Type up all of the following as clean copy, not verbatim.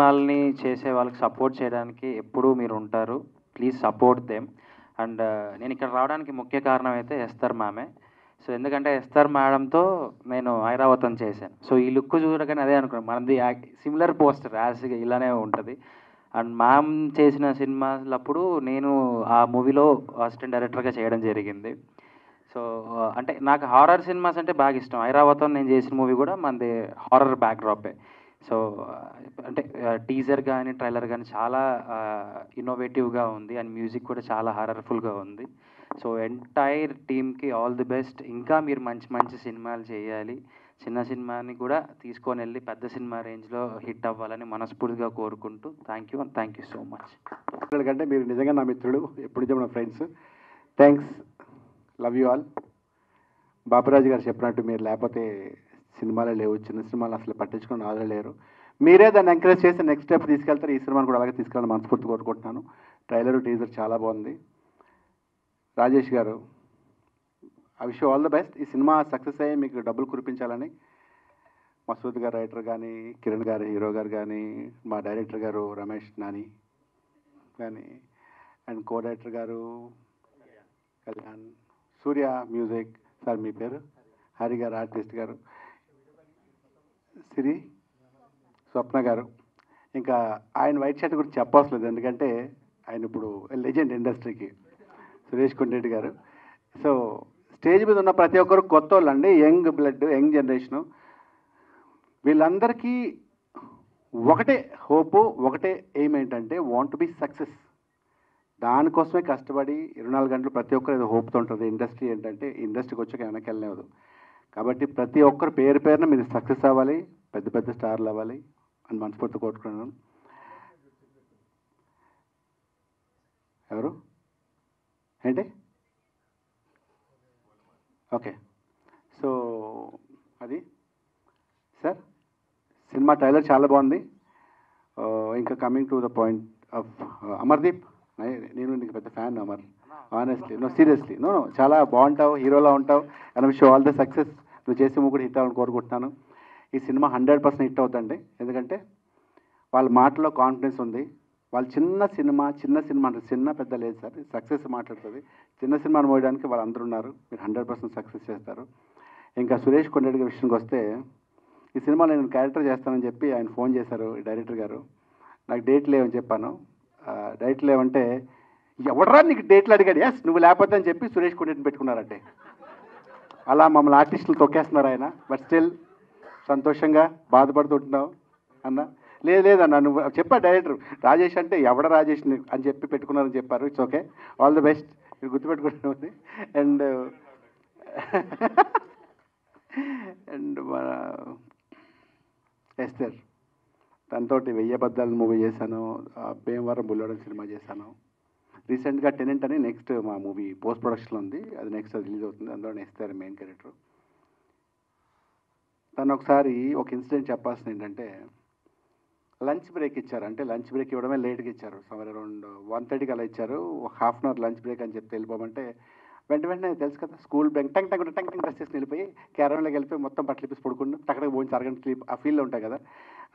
వాళ్ళని చేసే వాళ్ళకి సపోర్ట్ చేయడానికి ఎప్పుడూ మీరు ఉంటారు. Please support them. అండ్ నేను ఇక్కడ రావడానికి ముఖ్య కారణం అయితే ఎస్తర్ మ్యామే. సో ఎందుకంటే ఎస్తర్ మేడంతో నేను ఐరావతం చేశాను. సో ఈ లుక్ చూడగానే అదే అనుకున్నాను. మనది సిమిలర్ పోస్టర్ యాస్‌గా ఇలానే ఉంటది. అండ్ మ్యామ్ చేసిన సినిమాలప్పుడు నేను ఆ మూవీలో అసిస్టెంట్ డైరెక్టర్‌గా చేయడం జరిగింది. సో అంటే నాకు హారర్ సినిమాస్ అంటే బాగా ఇష్టం. 'ఐరావతం' నేను చేసిన మూవీ కూడా మనది హారర్ బ్యాక్‌డ్రాపే. సో అంటే టీజర్ గాని, ట్రైలర్ గాని చాలా ఇన్నోవేటివ్‌గా ఉంది. అండ్ మ్యూజిక్ కూడా చాలా హారర్‌ఫుల్‌గా ఉంది. సో ఎంటైర్ టీమ్‌కి ఆల్ ది బెస్ట్. ఇంకా మీరు మంచి మంచి సినిమాలు చేయాలి. చిన్న సినిమాని కూడా తీసుకొనెళ్ళి పెద్ద సినిమా రేంజ్‌లో హిట్ అవ్వాలని మనస్ఫూర్తిగా కోరుకుంటూ thank you and thank you so much. కంటే మీరు నిజంగా నా మిత్రుడు, ఎప్పుడు నుంచో మన friends. Thanks, love you all. Bapiraju గారు చెప్పినట్టు మీరు లేకపోతే సినిమాలే లేవు, చిన్న సినిమాలు అసలు పట్టించుకుని ఆదరణ లేరు. మీరే దాన్ని ఎంకరేజ్ చేసి నెక్స్ట్ స్టెప్ తీసుకెళ్తారు. ఈ సినిమాని కూడా అలాగే తీసుకెళ్ళాలని మనస్ఫూర్తి కోరుకుంటున్నాను. ట్రైలర్, టీజర్ చాలా బాగుంది. రాజేష్ గారు, I wish you all the best. ఈ సినిమా సక్సెస్ అయ్యి మీకు డబ్బులు కురిపించాలని మసూద్ గారు రైటర్ కానీ, కిరణ్ గారు హీరో గారు కానీ, మా డైరెక్టర్ గారు రమేష్ నాని కానీ, అండ్ కో డైరెక్టర్ గారు కళ్యాణ్, సూర్య మ్యూజిక్ సార్, మీ పేరు హరి గారు, ఆర్టిస్ట్ గారు, సిరి స్వప్న గారు, ఇంకా ఆయన వైట్ షర్ట్ గురించి చెప్పవసలేదు ఎందుకంటే ఆయన ఇప్పుడు లెజెండ్ ఇండస్ట్రీకి, సురేష్ కొండరెడ్డి గారు. సో స్టేజ్ మీద ఉన్న ప్రతి ఒక్కరు కొత్త వాళ్ళండి, యంగ్ బ్లడ్, యంగ్ జనరేషను. వీళ్ళందరికీ ఒకటే హోపు, ఒకటే ఎయిమ్ ఏంటంటే వాంట్ టు బి సక్సెస్. దానికోసమే కష్టపడి 24 గంటలు ప్రతి ఒక్కరు ఏదో హోప్తో ఉంటుంది. ఇండస్ట్రీ ఏంటంటే ఇండస్ట్రీకి వచ్చాక వెనక్కి వెళ్ళలేదు. కాబట్టి ప్రతి ఒక్కరు పేరు పేరున మీరు సక్సెస్ అవ్వాలి, పెద్ద పెద్ద స్టార్లు అవ్వాలి అని మనస్ఫూర్తి కోరుకున్నాను. ఎవరు ఏంటి? ఓకే, సో అది సార్, సినిమా ట్రైలర్ చాలా బాగుంది. ఇంకా coming to the point of Amardeep, నేను నీకు పెద్ద fan Amar. Honestly, no seriously, no చాలా బాగుంటావు, హీరోలా ఉంటావు. And wish all the success. నువ్వు చేసే మూవీ కూడా హిట్ అవ్వాలని కోరుకుంటున్నాను. ఈ సినిమా 100% హిట్ అవుతుందండి. ఎందుకంటే వాళ్ళ మాటలో కాన్ఫిడెన్స్ ఉంది. వాళ్ళు చిన్న సినిమా అంటే చిన్న పెద్ద లేదు సార్, సక్సెస్ మాట్లాడుతుంది. చిన్న సినిమాను మోయడానికి వాళ్ళందరూ ఉన్నారు. మీరు 100% సక్సెస్ చేస్తారు. ఇంకా సురేష్ కొండరెడ్డి గారి విషయానికి వస్తే, ఈ సినిమాలో నేను క్యారెక్టర్ చేస్తానని చెప్పి ఆయన ఫోన్ చేశారు డైరెక్టర్ గారు. నాకు డేట్ లేవని చెప్పాను. డేట్ లేవంటే ఎవడరా నీకు డేట్లు అడిగాడు, ఎస్ నువ్వు లేకపోతే అని చెప్పి సురేష్ కొండరెడ్డిని పెట్టుకున్నారంటే. అలా మమ్మల్ని ఆర్టిస్టులు తొక్కేస్తున్నారు ఆయన. బట్ స్టిల్ సంతోషంగా బాధపడుతుంటున్నావు అన్న. లేదన్న, నువ్వు చెప్పా డైరెక్టర్ రాజేష్ అంటే ఎవడ రాజేష్ అని చెప్పి పెట్టుకున్నారని చెప్పారు. It's okay, all the best. మీరు గుర్తుపెట్టుకుంటుంది. అండ్ అండ్ మన ఎస్తర్, తనతోటి 1000 అబద్ధాలు మూవీ చేశాను, భీమవరం బుల్లోడం సినిమా చేశాను. రీసెంట్గా టెనెంట్ అని నెక్స్ట్ మా మూవీ పోస్ట్ ప్రొడక్షన్లో ఉంది, అది నెక్స్ట్ రిలీజ్ అవుతుంది. అందులో ఎస్తర్ మెయిన్ క్యారెక్టర్. తను ఒకసారి ఒక ఇన్సిడెంట్ చెప్పాల్సింది ఏంటంటే, లంచ్ బ్రేక్ ఇచ్చారు. అంటే లంచ్ బ్రేక్ ఇవ్వడమే లేట్గా ఇచ్చారు. సమ్వేర్ అరౌండ్ 1:30కి అలా ఇచ్చారు. Half an hour lunch break అని చెప్పి వెళ్ళిపోమంటే వెంటనే తెలుసు కదా, స్కూల్ బ్యాంక్ టంగ్ టంగ్ టంగ్ టంగ్ డ్రెస్ చేసి వెళ్ళిపోయి క్యారవన్లోకి వెళ్ళిపోయి మొత్తం బట్టలు ఇప్పేసి పడుకుని అక్కడికి పోయించి అరగంట స్లీప్ ఆ ఫీల్లో ఉంటాయి కదా.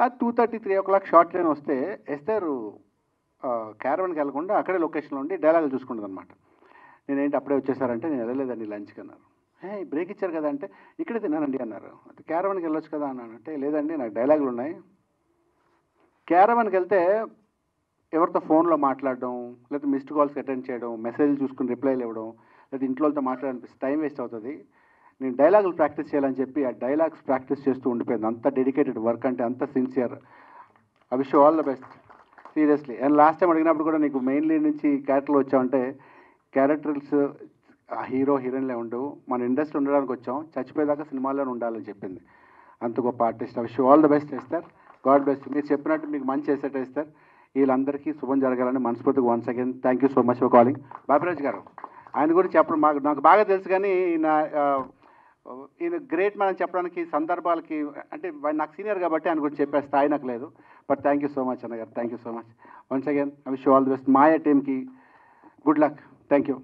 ఆ 2:30, 3 o'clock షార్ట్ ట్రైన్ వస్తే ఎస్తారు క్యారవన్కి వెళ్ళకుండా అక్కడే లొకేషన్లో ఉండి డైలాగులు చూసుకుంటుంది అనమాట. నేనేంటి అప్పుడే వచ్చేసారంటే, నేను వెళ్ళలేదండి లంచ్కి అన్నారు. బ్రేక్ ఇచ్చారు కదా అంటే, ఇక్కడే తిన్నానండి అన్నారు. అంటే క్యారవన్కి వెళ్ళొచ్చు కదా అన్నాను. అంటే లేదండి నాకు డైలాగులు ఉన్నాయి. క్యారవన్కి వెళ్తే ఎవరితో ఫోన్లో మాట్లాడడం, లేకపోతే మిస్డ్ కాల్స్కి అటెండ్ చేయడం, మెసేజ్లు చూసుకుని రిప్లైలు ఇవ్వడం, లేదా ఇంట్లో వాళ్ళతో మాట్లాడాలనిపిస్తే టైం వేస్ట్ అవుతుంది. నేను డైలాగులు ప్రాక్టీస్ చేయాలని చెప్పి ఆ డైలాగ్స్ ప్రాక్టీస్ చేస్తూ ఉండిపోయింది. అంత డెడికేటెడ్ వర్క్, అంటే అంత sincere. I wish all the best seriously. And last time అడిగినప్పుడు కూడా నీకు మెయిన్ లీడ్ నుంచి క్యారెక్టర్లు వచ్చామంటే, క్యారెక్టర్స్ హీరో హీరోయిన్లే ఉండవు, మన ఇండస్ట్రీ ఉండడానికి వచ్చాం, చచ్చిపోయేదాకా సినిమాల్లోనే ఉండాలని చెప్పింది. అంత గొప్ప artist. I wish all the best Esther. God best. మీరు చెప్పినట్టు మీకు మంచి ఎసెట్ ఎస్తర్. వీళ్ళందరికీ శుభం జరగాలని మనస్ఫూర్తిగా once again thank you so much for calling. Bapiraj garu, ఆయన గురించి చెప్పడం నాకు బాగా తెలుసు, కానీ ఈయన గ్రేట్ మ్యాన్ అని చెప్పడానికి సందర్భాలకి, అంటే నాకు సీనియర్ కాబట్టి ఆయన గురించి చెప్పే స్థాయి నాకు లేదు. But thank you so much అన్నగారు, thank you so much once again. I wish all the best. Maya టీమ్కి గుడ్ లక్. Thank you.